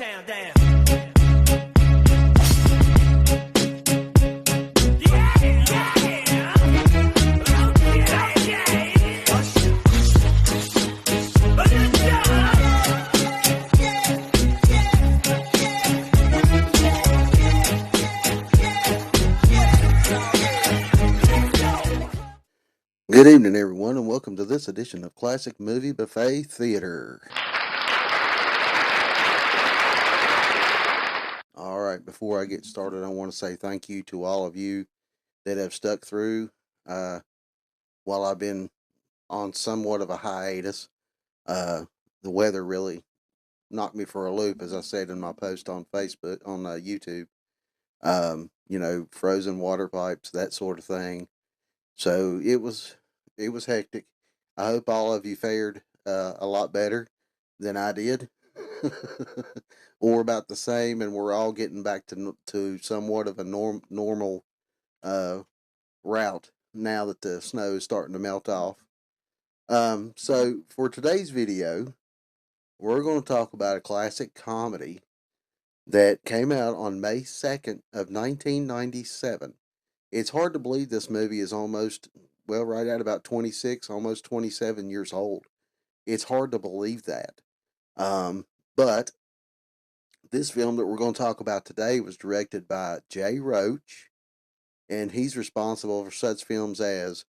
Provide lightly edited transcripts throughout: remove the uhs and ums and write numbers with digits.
Motown down. Good evening, everyone, and welcome to this edition of Classic Movie Buffet Theater. All right, before I get started, I want to say thank you to all of you that have stuck through while I've been on somewhat of a hiatus. The weather really knocked me for a loop, as I said in my post on Facebook, on YouTube. Frozen water pipes, that sort of thing. So it was hectic. I hope all of you fared a lot better than I did, or about the same, and we're all getting back to somewhat of a normal route now that the snow is starting to melt off. So for today's video, we're going to talk about a classic comedy that came out on May 2nd of 1997. It's hard to believe this movie is almost, well, right at about 26, almost 27 years old. It's hard to believe that. But this film that we're going to talk about today was directed by Jay Roach, and he's responsible for such films as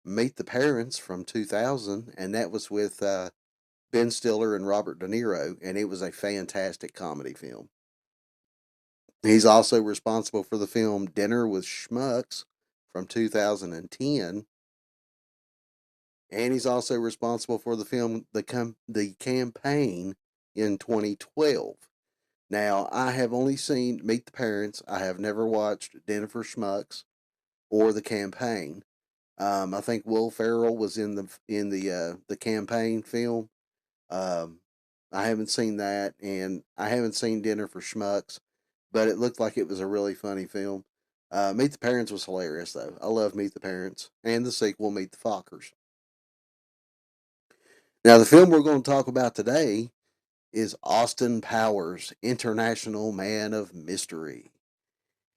Meet the Parents from 2000, and that was with Ben Stiller and Robert De Niro, and it was a fantastic comedy film. He's also responsible for the film Dinner with Schmucks from 2010. And he's also responsible for the film The Campaign in 2012. Now, I have only seen Meet the Parents. I have never watched Dinner for Schmucks or The Campaign. I think Will Ferrell was in the Campaign film. I haven't seen that, and I haven't seen Dinner for Schmucks, but it looked like it was a really funny film. Meet the Parents was hilarious, though. I love Meet the Parents, and the sequel, Meet the Fockers. Now, the film we're going to talk about today is Austin Powers, International Man of Mystery.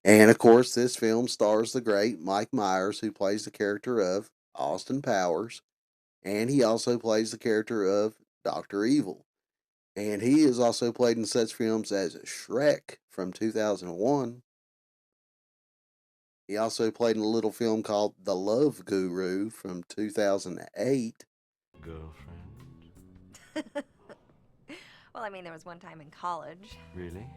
And of course, this film stars the great Mike Myers, who plays the character of Austin Powers, and he also plays the character of Dr. Evil. And he is also played in such films as Shrek from 2001. He also played in a little film called The Love Guru from 2008. Girlfriend? Well, I mean, there was one time in college. Really?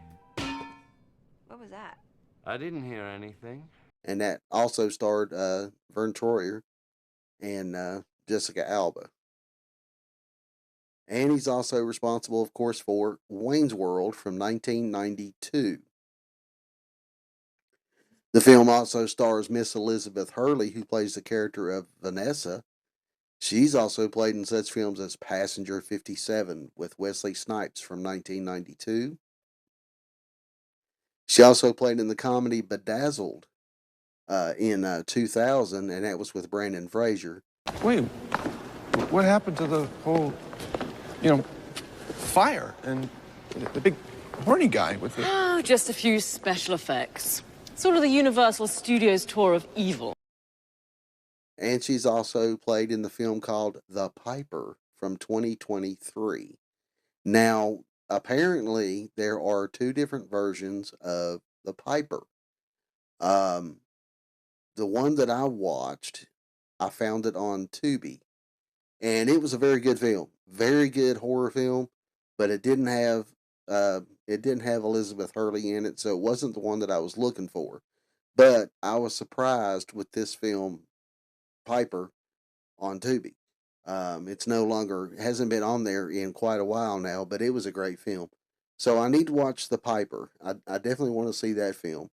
What was that? I didn't hear anything. And that also starred Vern Troyer and Jessica Alba. And he's also responsible, of course, for Wayne's World from 1992. The film also stars Miss Elizabeth Hurley, who plays the character of Vanessa. She's also played in such films as Passenger 57 with Wesley Snipes from 1992. She also played in the comedy Bedazzled in 2000, and that was with Brandon Fraser. Wait, what happened to the whole, fire and the big horny guy with the... Oh, just a few special effects. Sort of the Universal Studios tour of evil. And she's also played in the film called The Piper from 2023. Now, apparently, there are two different versions of The Piper. The one that I watched, I found it on Tubi. And it was a very good film. Very good horror film, but it didn't have Elizabeth Hurley in it, so it wasn't the one that I was looking for. But I was surprised with this film, Piper, on Tubi. It's no longer, hasn't been on there in quite a while now, but it was a great film. So I need to watch The Piper. I definitely want to see that film.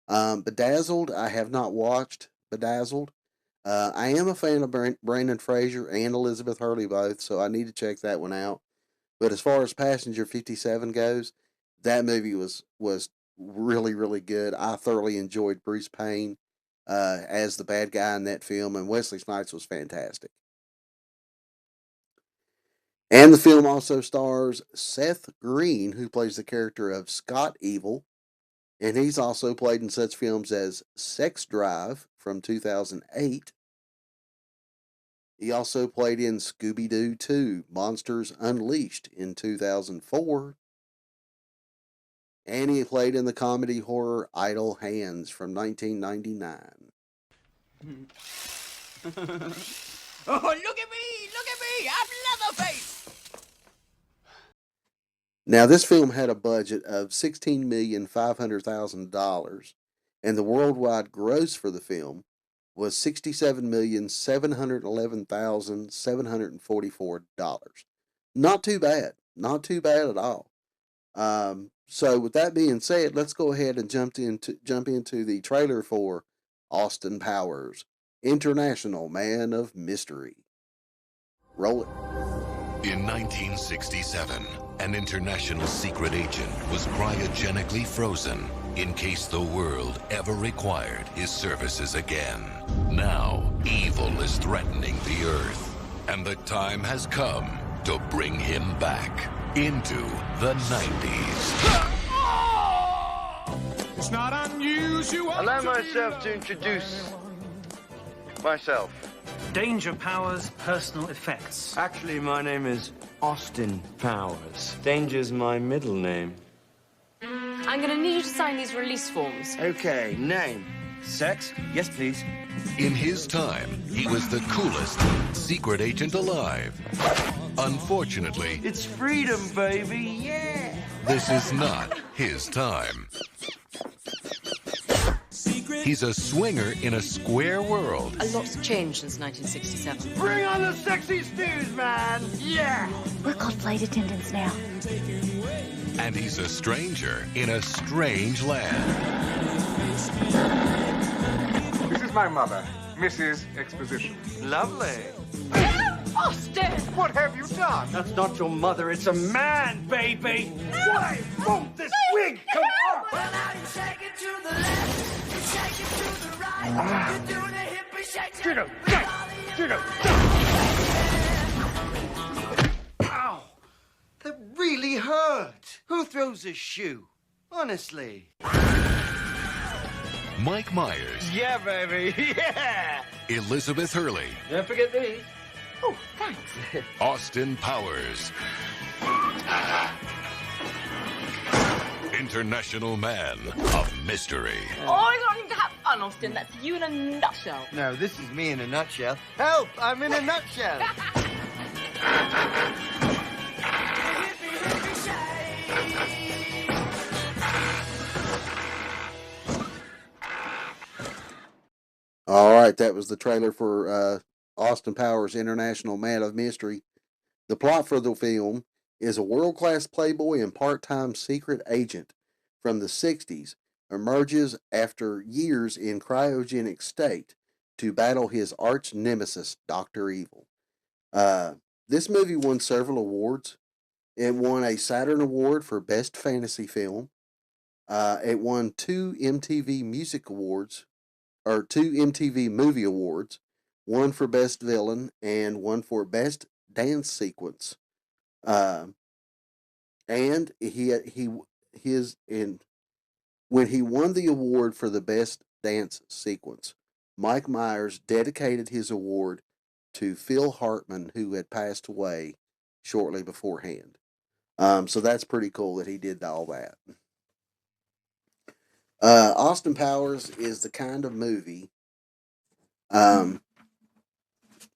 Bedazzled, I have not watched Bedazzled. I am a fan of Brandon Fraser and Elizabeth Hurley both, so I need to check that one out. But as far as Passenger 57 goes, that movie was really, really good. I thoroughly enjoyed Bruce Payne as the bad guy in that film, and Wesley Snipes was fantastic. And the film also stars Seth Green, who plays the character of Scott Evil. And he's also played in such films as Sex Drive from 2008. He also played in Scooby Doo 2 Monsters Unleashed in 2004. And he played in the comedy horror Idle Hands from 1999. Oh, look at me! I'm Leatherface! Now, this film had a budget of $16,500,000, and the worldwide gross for the film was $67,711,744. Not too bad. Not too bad at all. So, with that being said, let's go ahead and jump into the trailer for Austin Powers, International Man of Mystery. Roll it. In 1967, an international secret agent was cryogenically frozen in case the world ever required his services again. Now, evil is threatening the Earth, and the time has come to bring him back into the 90s. It's not unusual. Allow myself to introduce myself. Danger Powers personal effects. Actually, my name is Austin Powers. Danger's my middle name. I'm gonna need you to sign these release forms. Okay, name. Sex? Yes, please. In his time, he was the coolest secret agent alive. Unfortunately, It's freedom, baby, yeah! this is not his time. He's a swinger in a square world. A lot's changed since 1967. Bring on the sexy stews, man! Yeah! We're called flight attendants now. And he's a stranger in a strange land. This is my mother, Mrs. Exposition. Lovely. Austin! What have you done? That's not your mother, it's a man, baby! Why won't this wig come off? Well, now you shake it to the left, you shake it to the right. You're doing a hippie shake. Ow! That really hurt. Who throws a shoe? Honestly. Mike Myers, Yeah, baby, yeah! Elizabeth Hurley, Don't forget these. Oh, thanks. Austin Powers. International Man of Mystery. Always wanting to have fun, Austin. That's you in a nutshell. No, this is me in a nutshell. Help! I'm in a nutshell. All right, that was the trailer for Austin Powers, International Man of Mystery. The plot for the film is a world-class playboy and part-time secret agent from the 60s emerges after years in cryogenic state to battle his arch nemesis, Dr. Evil. This movie won several awards. It won a Saturn Award for Best Fantasy Film. It won two MTV Music Awards, or two MTV Movie Awards, one for Best Villain and one for Best Dance Sequence. And when he won the award for the Best Dance Sequence, Mike Myers dedicated his award to Phil Hartman, who had passed away shortly beforehand. So that's pretty cool that he did all that. Austin Powers is the kind of movie.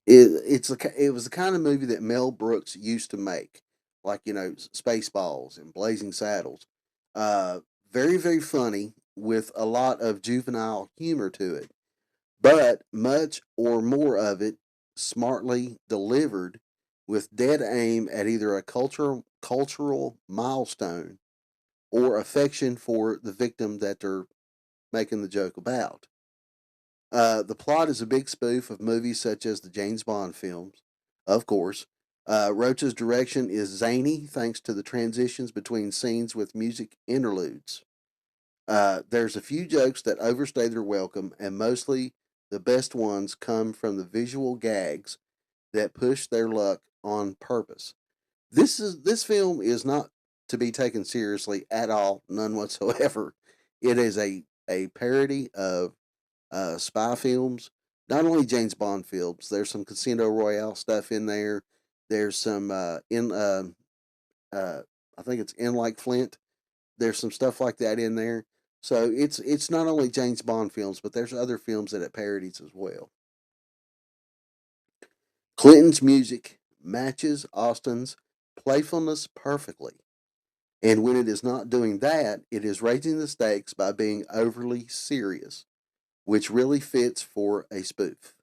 It was the kind of movie that Mel Brooks used to make, like Spaceballs and Blazing Saddles. Very very funny with a lot of juvenile humor to it, but much or more of it smartly delivered with dead aim at either a cultural milestone or affection for the victim that they're making the joke about. The plot is a big spoof of movies such as the James Bond films, of course. Roach's direction is zany thanks to the transitions between scenes with music interludes. There's a few jokes that overstay their welcome, and mostly the best ones come from the visual gags that push their luck on purpose. This film is not to be taken seriously at all, none whatsoever. It is a parody of spy films, not only James Bond films. There's some Casino Royale stuff in there. There's some uh, I think it's In Like Flint. There's some stuff like that in there. So it's not only James Bond films, but there's other films that it parodies as well. Clinton's music matches Austin's playfulness perfectly. And when it is not doing that, it is raising the stakes by being overly serious, which really fits for a spoof.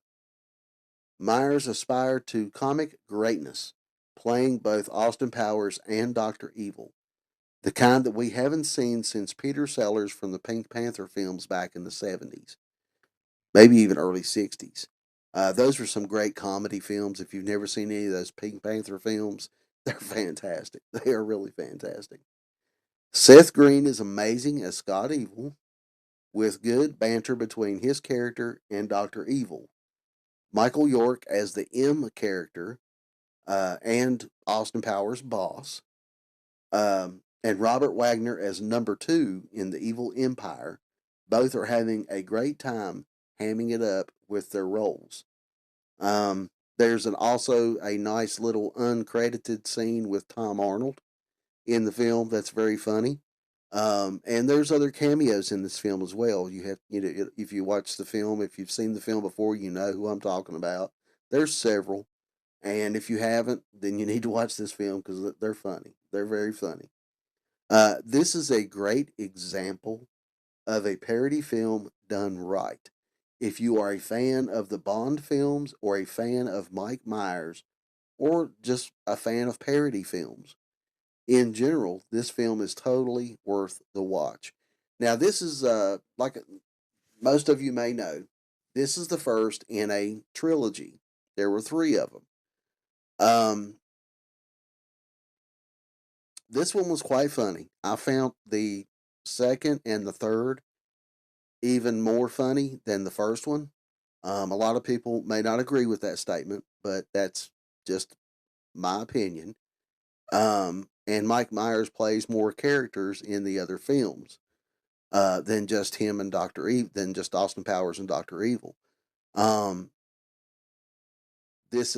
Myers aspired to comic greatness, playing both Austin Powers and Dr. Evil, the kind that we haven't seen since Peter Sellers from the Pink Panther films back in the 70s, maybe even early 60s. Those were some great comedy films. If you've never seen any of those Pink Panther films, they're fantastic. They are really fantastic. Seth Green is amazing as Scott Evil, with good banter between his character and Dr. Evil. Michael York as the M character and Austin Powers' boss, and Robert Wagner as number two in the Evil Empire. Both are having a great time hamming it up with their roles. There's also a nice little uncredited scene with Tom Arnold in the film that's very funny. And there's other cameos in this film as well. If you watch the film, if you've seen the film before, you know who I'm talking about. There's several, and if you haven't, then you need to watch this film because they're funny. They're very funny. This is a great example of a parody film done right. If you are a fan of the Bond films or a fan of Mike Myers or just a fan of parody films, in general, this film is totally worth the watch. Now, this is like most of you may know, this is the first in a trilogy. There were three of them. This one was quite funny. I found the second and the third even more funny than the first one. A lot of people may not agree with that statement, but that's just my opinion. And Mike Myers plays more characters in the other films than just him and than just Austin Powers and Doctor Evil. Um, this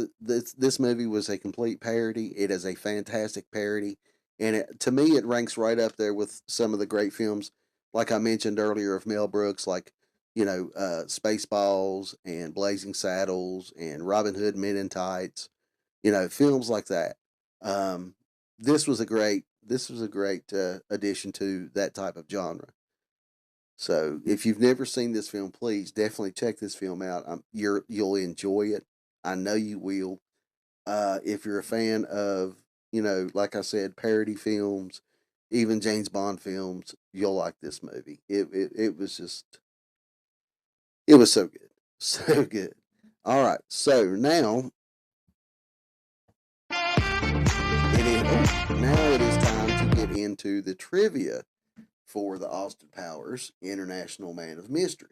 movie was a complete parody. It is a fantastic parody, and to me, it ranks right up there with some of the great films, like I mentioned earlier, of Mel Brooks, like Spaceballs and Blazing Saddles and Robin Hood Men in Tights. Films like that. Um, this was a great addition to that type of genre. So if you've never seen this film, please definitely check this film out. You'll enjoy it. I know you will. If you're a fan of, like I said, parody films, even James Bond films, you'll like this movie. It was just, it was so good. So good. All right. So now it is time to get into the trivia for the Austin Powers International Man of Mystery.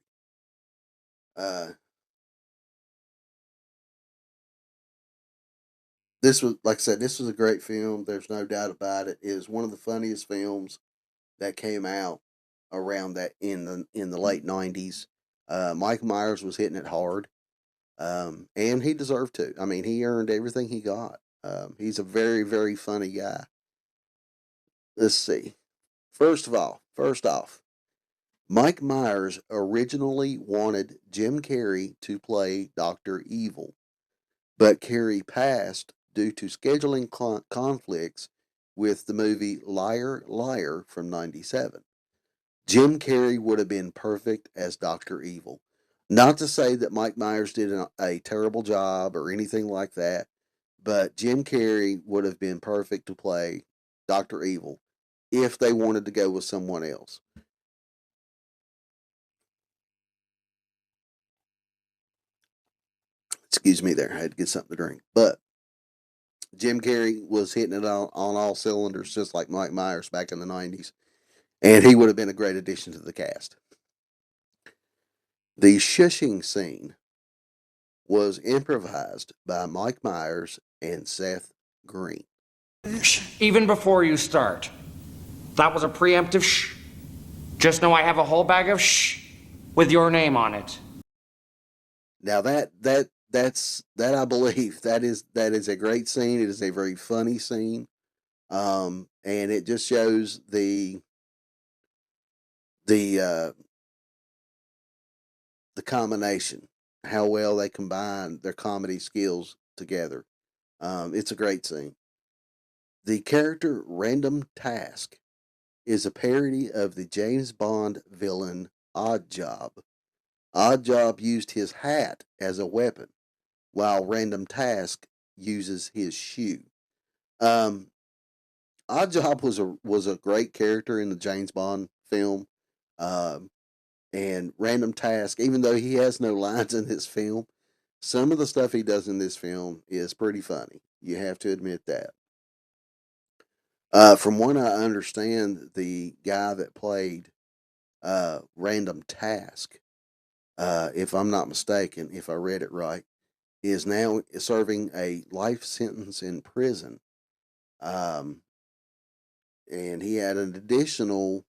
This was, like I said, this was a great film. There's no doubt about it. It is one of the funniest films that came out around that in the late '90s. Mike Myers was hitting it hard, and he deserved to. I mean, he earned everything he got. He's a very very funny guy. Let's see. First off, Mike Myers originally wanted Jim Carrey to play Doctor Evil, but Carrey passed due to scheduling conflicts with the movie Liar Liar from '97. Jim Carrey would have been perfect as Dr. Evil. Not to say that Mike Myers did a terrible job or anything like that, but Jim Carrey would have been perfect to play Dr. Evil if they wanted to go with someone else. Excuse me there, I had to get something to drink. But Jim Carrey was hitting it on all cylinders, just like Mike Myers back in the '90s, and he would have been a great addition to the cast. The shushing scene was improvised by Mike Myers and Seth Green. Even before you start. That was a preemptive shh. Just know I have a whole bag of shh with your name on it. Now that's I believe that is a great scene. It is a very funny scene, and it just shows the the combination, how well they combine their comedy skills together. It's a great scene. The character Random Task is a parody of the James Bond villain Odd Job. Odd Job used his hat as a weapon, while Random Task uses his shoe. Um, Odd Job was a great character in the James Bond film, um, and Random Task, even though he has no lines in this film, some of the stuff he does in this film is pretty funny. You have to admit that. From what I understand, the guy that played Random Task, if I'm not mistaken, if I read it right, is now serving a life sentence in prison. Um, and he had an additional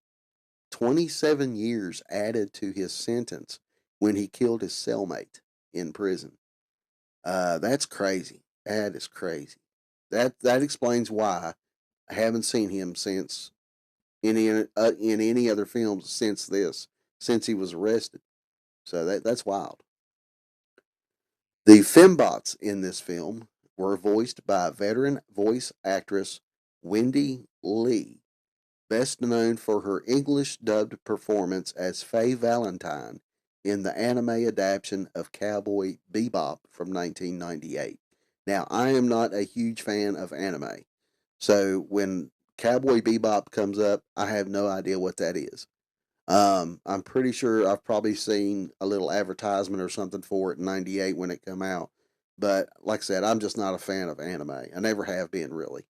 27 years added to his sentence when he killed his cellmate in prison. That's crazy. That is crazy. That explains why I haven't seen him since in any other films since he was arrested. So that's wild. The fembots in this film were voiced by veteran voice actress Wendy Lee, best known for her English dubbed performance as Faye Valentine in the anime adaptation of Cowboy Bebop from 1998. Now, I am not a huge fan of anime, so when Cowboy Bebop comes up, I have no idea what that is. I'm pretty sure I've probably seen a little advertisement or something for it in '98 when it came out. But like I said, I'm just not a fan of anime. I never have been really.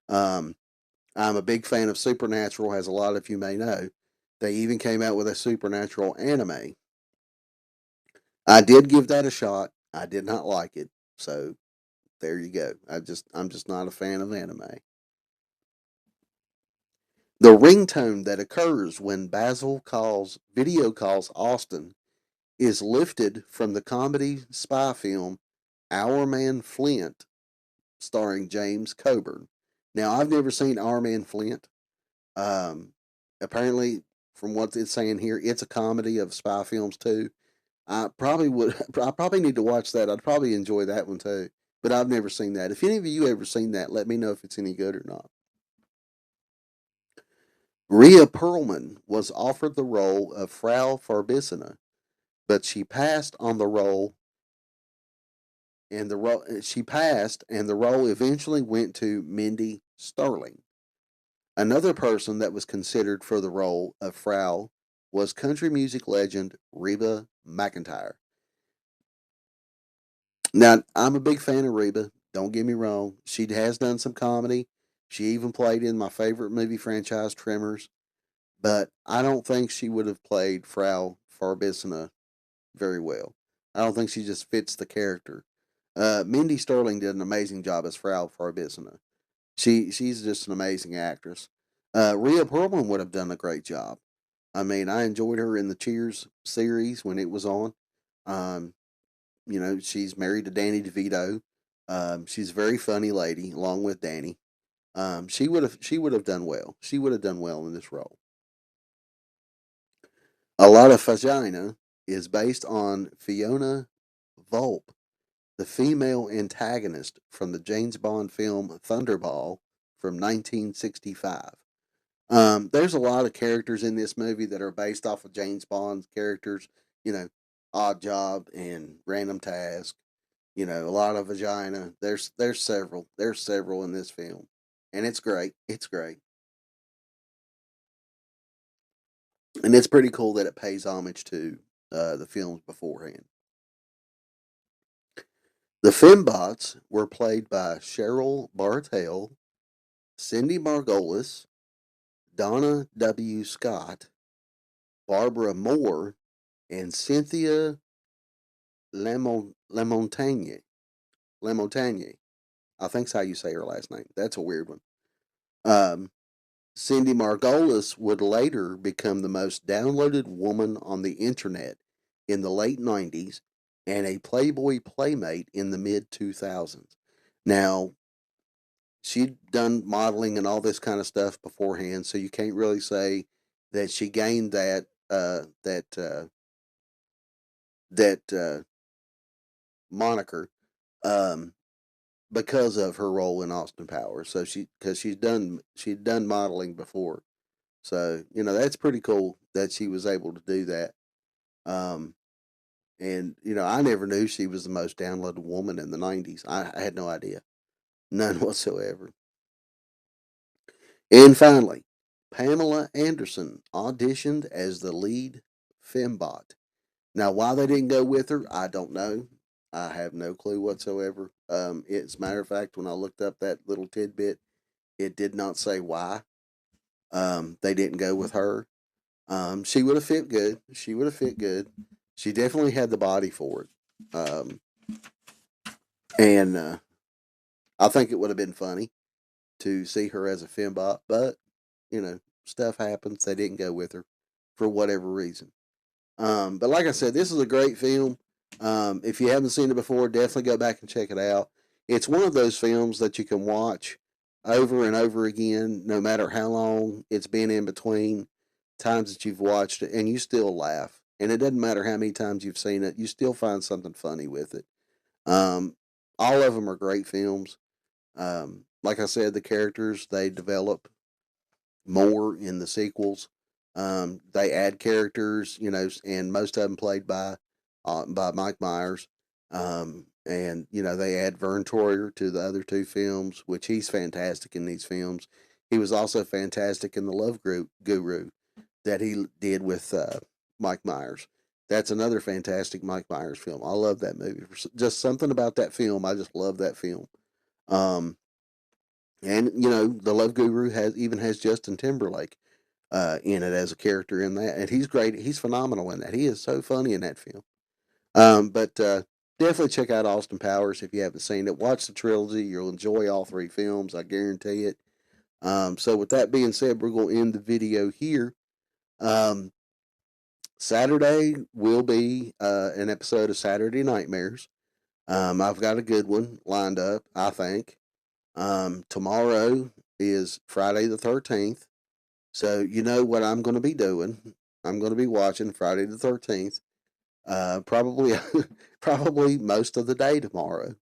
Um, I'm a big fan of Supernatural, as a lot of you may know. They even came out with a Supernatural anime. I did give that a shot. I did not like it. So there you go. I'm just not a fan of anime. The ringtone that occurs when Basil video calls Austin is lifted from the comedy spy film Our Man Flint, starring James Coburn. Now, I've never seen Our Man Flint. Um, Apparently, from what it's saying here, it's a comedy of spy films too. I probably would. I probably need to watch that. I'd probably enjoy that one too. But I've never seen that. If any of you ever seen that, let me know if it's any good or not. Rhea Perlman was offered the role of Frau Farbissina, but she passed on the role, and the role eventually went to Mindy Sterling. Another person that was considered for the role of Frau was country music legend Reba McEntire. Now, I'm a big fan of Reba. Don't get me wrong. She has done some comedy. She even played in my favorite movie franchise, Tremors. But I don't think she would have played Frau Farbissina very well. I don't think she just fits the character. Mindy Sterling did an amazing job as Frau Farbissina. She's just an amazing actress. Rhea Perlman would have done a great job. I mean, I enjoyed her in the Cheers series when it was on. Um, she's married to Danny DeVito. She's a very funny lady, along with Danny. She would have done well. She would have done well in this role. A lot of vagina is based on Fiona Volpe, the female antagonist from the James Bond film Thunderball from 1965. There's a lot of characters in this movie that are based off of James Bond's characters. You know, Odd Job and Random Task. You know, a lot of vagina. There's several. There's several in this film, and it's great. It's great, and it's pretty cool that it pays homage to the films beforehand. The Fembots were played by Cheryl Bartel, Cindy Margolis, Donna W. Scott, Barbara Moore, and Cynthia Lamontagne. Lamontagne. I think's how you say her last name. That's a weird one. Um, Cindy Margolis would later become the most downloaded woman on the internet in the late 90s and a Playboy playmate in the mid 2000s. Now, she'd done modeling and all this kind of stuff beforehand, so you can't really say that she gained that moniker um, because of her role in Austin Powers. So because she'd done modeling before, so that's pretty cool that she was able to do that. Um, and I never knew she was the most downloaded woman in the '90s. I had no idea, none whatsoever. And finally, Pamela Anderson auditioned as the lead fembot. Now, why they didn't go with her, I don't know. I have no clue whatsoever. As a matter of fact, when I looked up that little tidbit, it did not say why they didn't go with her. She would have fit good. She would have fit good. She definitely had the body for it. And I think it would have been funny to see her as a fembot, but stuff happens. They didn't go with her for whatever reason. But like I said, this is a great film. If you haven't seen it before, definitely go back and check it out. It's one of those films that you can watch over and over again, no matter how long it's been in between times that you've watched it, and you still laugh. And it doesn't matter how many times you've seen it, you still find something funny with it. Um, all of them are great films. Like I said, the characters they develop more in the sequels. They add characters, and most of them played by Mike Myers. And they add Vern Troyer to the other two films, which he's fantastic in these films. He was also fantastic in the Guru that he did with Mike Myers. That's another fantastic Mike Myers film. I love that movie. Just something about that film. I just love that film. Um, and the Love Guru has Justin Timberlake in it as a character in that, and he's great. He's phenomenal in that. He is so funny in that film. But definitely check out Austin Powers if you haven't seen it. Watch the trilogy; you'll enjoy all three films. I guarantee it. So with that being said, we're going to end the video here. Um, Saturday will be an episode of Saturday Nightmares. I've got a good one lined up, I think. Tomorrow is Friday the 13th. So you know what I'm going to be doing. I'm going to be watching Friday the 13th. Probably, probably most of the day tomorrow.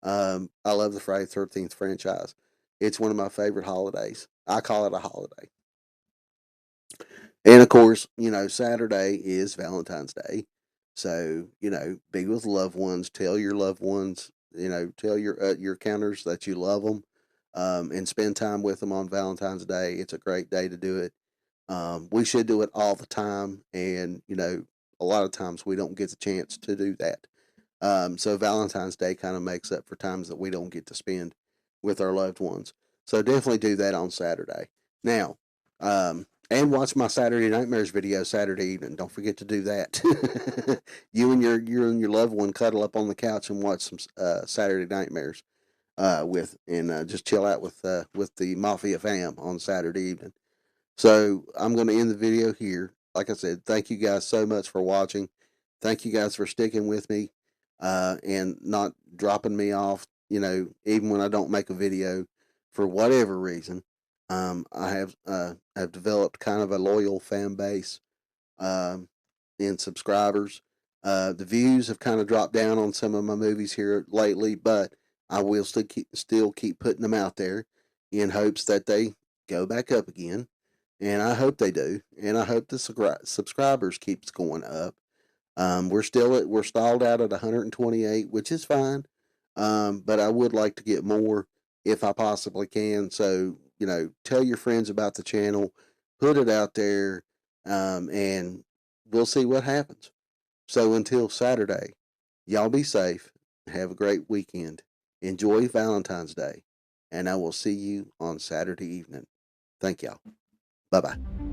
I love the Friday the 13th franchise. It's one of my favorite holidays. I call it a holiday. And of course, Saturday is Valentine's Day. So, be with loved ones, tell your loved ones, tell your counters that you love them, and spend time with them on Valentine's Day. It's a great day to do it. We should do it all the time. And, a lot of times we don't get the chance to do that. So Valentine's Day kind of makes up for times that we don't get to spend with our loved ones. So definitely do that on Saturday. Now, and watch my Saturday Nightmares video Saturday evening. Don't forget to do that. You and your loved one cuddle up on the couch and watch some Saturday Nightmares and just chill out with the Mafia fam on Saturday evening. So I'm going to end the video here. Like I said, thank you guys so much for watching. Thank you guys for sticking with me and not dropping me off. Even when I don't make a video for whatever reason. I have developed kind of a loyal fan base in subscribers. The views have kind of dropped down on some of my movies here lately, but I will still keep putting them out there in hopes that they go back up again. And I hope they do. And I hope the subscribers keeps going up. We're stalled out at 128, which is fine. But I would like to get more if I possibly can. So, tell your friends about the channel, put it out there, and we'll see what happens. So until Saturday, y'all be safe. Have a great weekend. Enjoy Valentine's Day. And I will see you on Saturday evening. Thank y'all. Bye bye.